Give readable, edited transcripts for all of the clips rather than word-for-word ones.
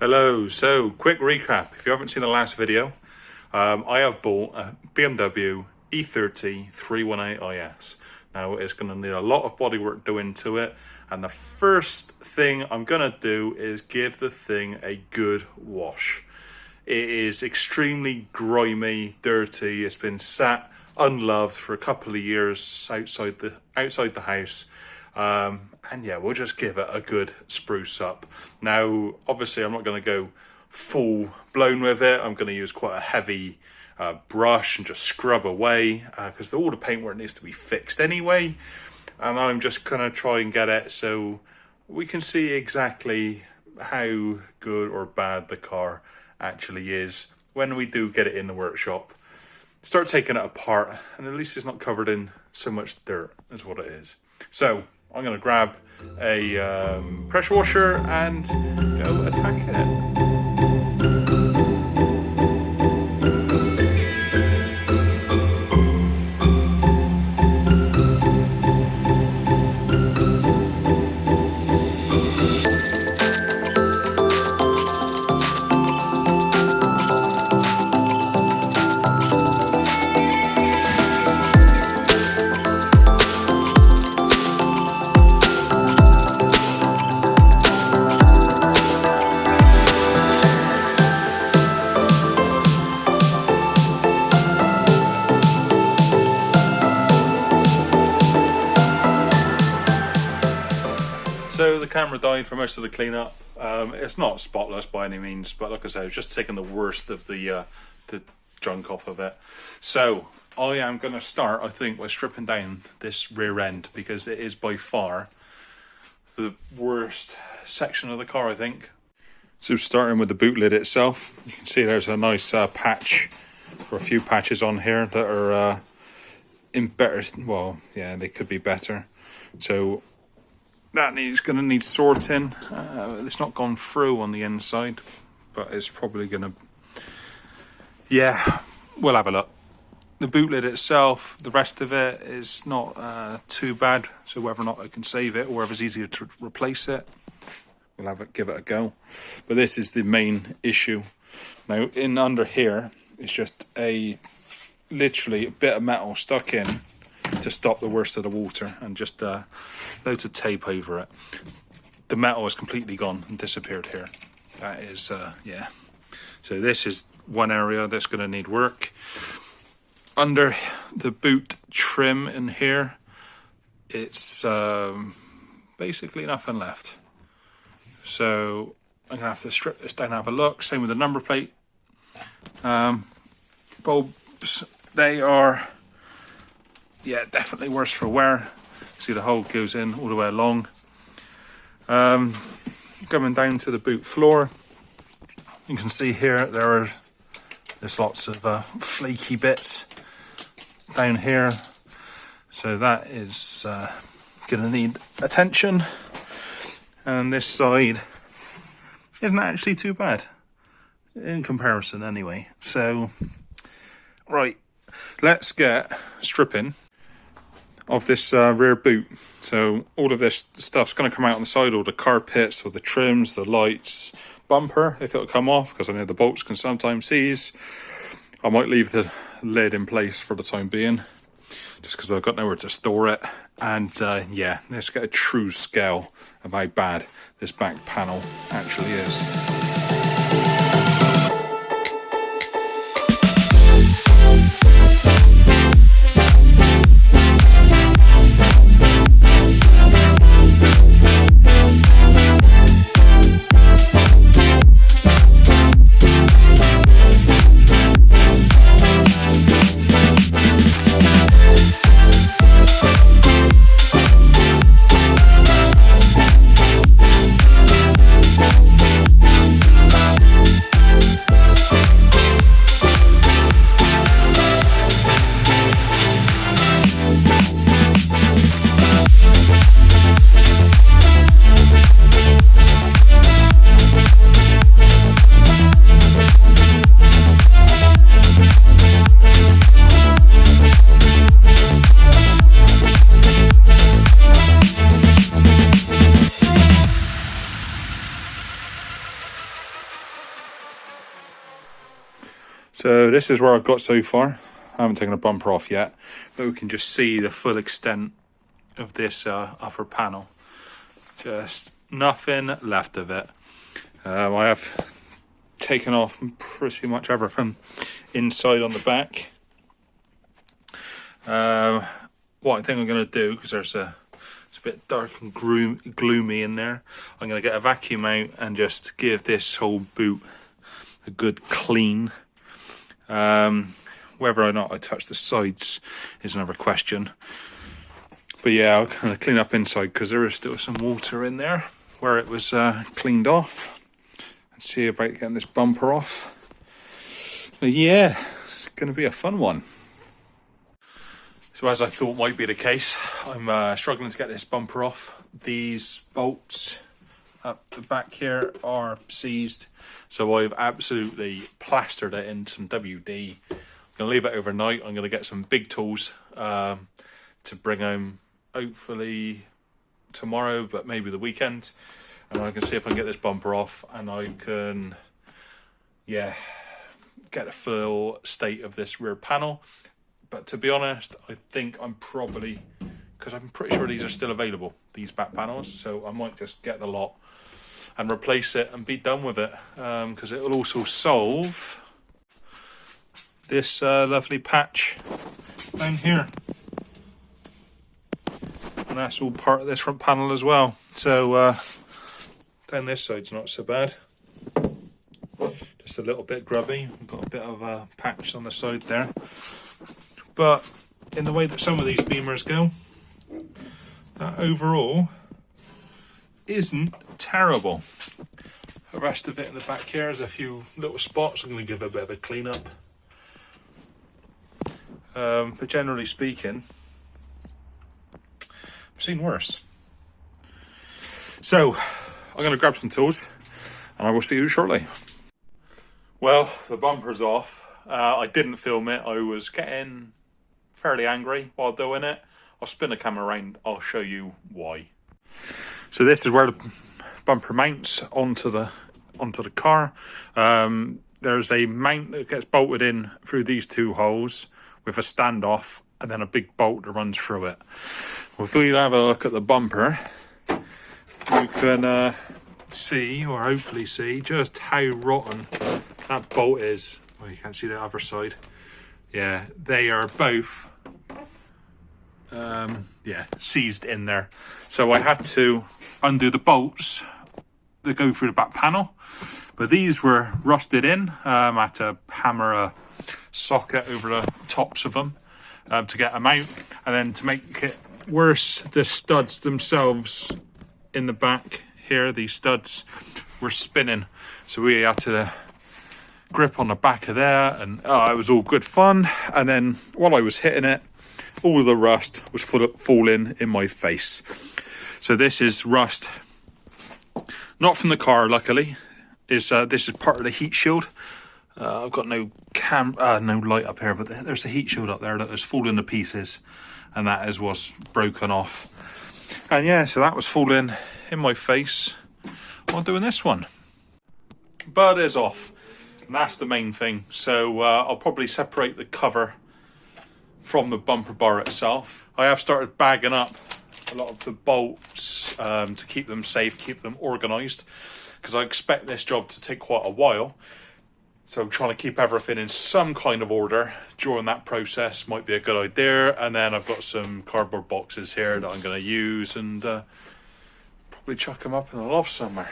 Hello, so quick recap. If you haven't seen the last video, I have bought a BMW E30 318IS. Now it's going to need a lot of bodywork doing to it, and the first thing I'm going to do is give the thing a good wash. It is extremely grimy, dirty. It's been sat unloved for a couple of years outside the house. And yeah, we'll just give it a good spruce up. Now, obviously, I'm not going to go full blown with it. I'm going to use quite a heavy brush and just scrub away because all the paintwork needs to be fixed anyway. And I'm just going to try and get it so we can see exactly how good or bad the car actually is when we do get it in the workshop. Start taking it apart, and at least it's not covered in so much dirt, is what it is. So I'm going to grab a pressure washer and go attacking it. So the camera died for most of the cleanup. It's not spotless by any means, but like I said, it's just taking the worst of the junk off of it. So I am going to start, I think, by stripping down this rear end, because it is by far the worst section of the car, I think. So starting with the boot lid itself, you can see there's a nice patch, or a few patches on here that are in better, well, yeah, they could be better. So that going to need sorting. It's not gone through on the inside, but it's probably going to, yeah, we'll have a look. The boot lid itself, the rest of it is not too bad, so whether or not I can save it or whether it's easier to replace it, we'll give it a go. But this is the main issue. Now in under here, it's just literally a bit of metal stuck in to stop the worst of the water, and just loads of tape over it. The metal is completely gone and disappeared here. That is, yeah. So this is one area that's going to need work. Under the boot trim in here, it's basically nothing left. So I'm going to have to strip this down and have a look. Same with the number plate. Bulbs, they are, yeah, definitely worse for wear. See, the hole goes in all the way along. Coming down to the boot floor, you can see here there's lots of flaky bits down here. So that is going to need attention. And this side isn't actually too bad in comparison anyway. So, right, let's get stripping of this rear boot. So all of this stuff's going to come out on the side, all the carpets, all the trims, the lights, bumper, if it'll come off, because I know the bolts can sometimes seize. I might leave the lid in place for the time being, just because I've got nowhere to store it. And yeah, let's get a true scale of how bad this back panel actually is. So this is where I've got so far. I haven't taken a bumper off yet, but we can just see the full extent of this upper panel. Just nothing left of it. I have taken off pretty much everything inside on the back. What I think I'm going to do, because it's a bit dark and gloomy in there, I'm going to get a vacuum out and just give this whole boot a good clean. Whether or not I touch the sides is another question. But yeah, I'll kind of clean up inside because there is still some water in there where it was cleaned off. Let's see about getting this bumper off. But yeah, it's going to be a fun one. So as I thought might be the case, I'm struggling to get this bumper off. These bolts up the back here are seized, so I've absolutely plastered it in some WD. I'm going to leave it overnight. I'm going to get some big tools to bring home, hopefully tomorrow, but maybe the weekend, and I can see if I can get this bumper off, and I can, yeah, get a full state of this rear panel. But to be honest, I think I'm probably, because I'm pretty sure these are still available, these back panels, so I might just get the lot and replace it and be done with it, because it will also solve this lovely patch down here. And that's all part of this front panel as well. So down this side's not so bad. Just a little bit grubby. We've got a bit of a patch on the side there. But in the way that some of these Beamers go, that overall isn't terrible. The rest of it in the back here is a few little spots. I'm going to give it a bit of a clean up. But generally speaking, I've seen worse. So I'm going to grab some tools and I will see you shortly. Well, the bumper's off. I didn't film it. I was getting fairly angry while doing it. I'll spin the camera around. I'll show you why. So this is where the bumper mounts onto the car. There's a mount that gets bolted in through these two holes with a standoff and then a big bolt that runs through it. Well, if we have a look at the bumper, you can see, or hopefully see, just how rotten that bolt is. Well, you can't see the other side. Yeah, they are both seized in there. So I had to undo the bolts that go through the back panel, but these were rusted in. I had to hammer a socket over the tops of them to get them out, and then to make it worse, the studs themselves in the back here, these studs were spinning, so we had to grip on the back of there, and it was all good fun. And then while I was hitting it, all of the rust was falling in my face. So this is rust, not from the car, luckily. This is part of the heat shield. I've got no light up here, but there's a heat shield up there that has fallen to pieces, and that is what's broken off. And yeah, so that was falling in my face while doing this one. But it's off, and that's the main thing. So I'll probably separate the cover from the bumper bar itself. I have started bagging up a lot of the bolts to keep them safe, keep them organised, because I expect this job to take quite a while. So I'm trying to keep everything in some kind of order during that process might be a good idea. And then I've got some cardboard boxes here that I'm going to use and probably chuck them up in a loft somewhere.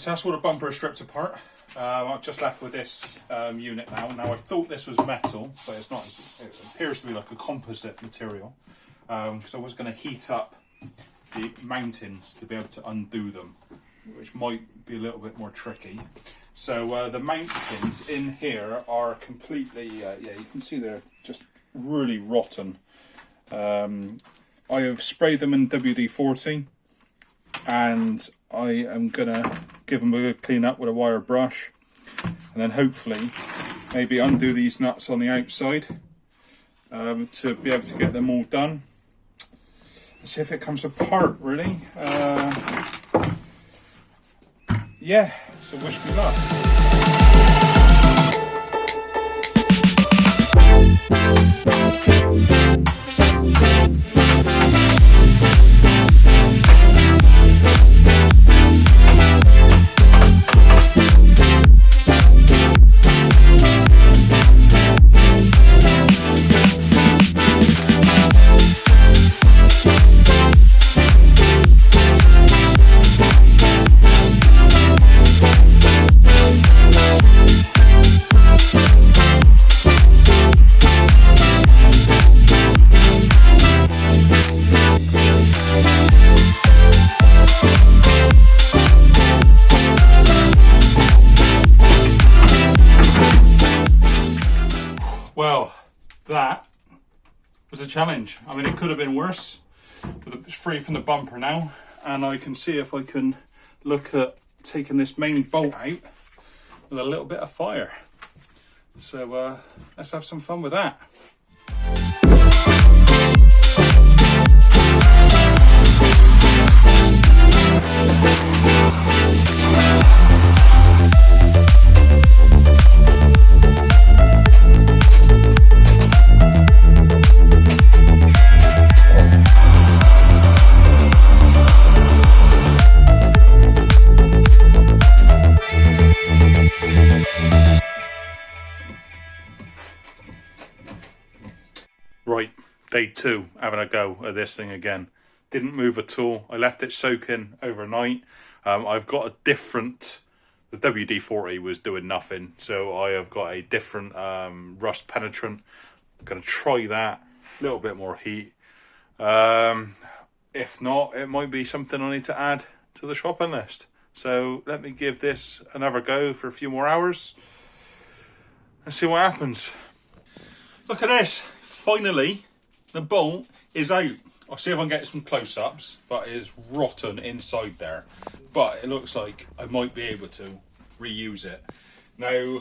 so that's all the bumper is stripped apart. I've just left with this unit now. Now I thought this was metal, but it's not. It appears to be like a composite material. So I was going to heat up the mountings to be able to undo them, which might be a little bit more tricky. So the mountings in here are completely, yeah, you can see they're just really rotten. I have sprayed them in WD-40 and I am going to give them a good clean up with a wire brush, and then hopefully maybe undo these nuts on the outside to be able to get them all done. Let's see if it comes apart really. Yeah, so wish me luck. Well, that was a challenge. I mean, it could have been worse, but it's free from the bumper now, and I can see if I can look at taking this main bolt out with a little bit of fire. So let's have some fun with that. Right, day 2, having a go at this thing again. Didn't move at all. I left it soaking overnight. I've got a different, the WD-40 was doing nothing, so I have got a different rust penetrant. I'm going to try that, a little bit more heat. If not, it might be something I need to add to the shopping list. So let me give this another go for a few more hours and see what happens. Look at this. Finally, the bolt is out. I'll see if I can get some close-ups, but it is rotten inside there. But it looks like I might be able to reuse it. Now,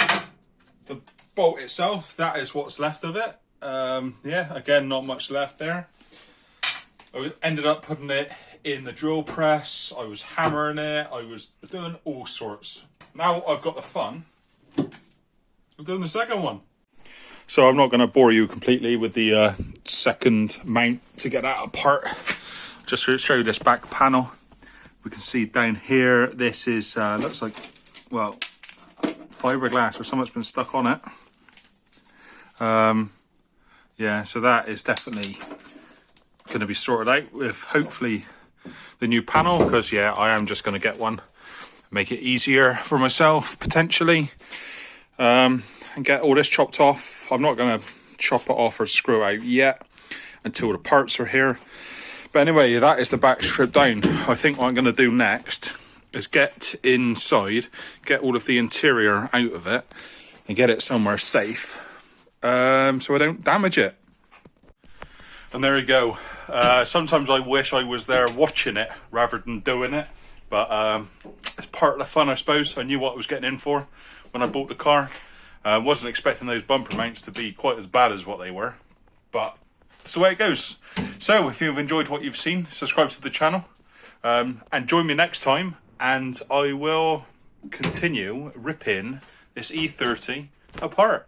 the bolt itself, that is what's left of it. Yeah, again, not much left there. I ended up putting it in the drill press. I was hammering it. I was doing all sorts. Now I've got the fun of doing the second one. So I'm not going to bore you completely with the second mount to get that apart. Just to show you this back panel. We can see down here, this is, looks like, well, fiberglass or something's been stuck on it. Yeah, so that is definitely going to be sorted out with hopefully the new panel, because yeah, I am just going to get one, make it easier for myself potentially, and get all this chopped off. I'm not going to chop it off or screw out yet until the parts are here. But anyway, that is the back strip down. I think what I'm going to do next is get inside, get all of the interior out of it, and get it somewhere safe, so I don't damage it. And there you go. Sometimes I wish I was there watching it rather than doing it, but it's part of the fun, I suppose. I knew what I was getting in for when I bought the car. Wasn't expecting those bumper mounts to be quite as bad as what they were, but that's the way it goes. So if you've enjoyed what you've seen, subscribe to the channel, and join me next time, and I will continue ripping this E30 apart.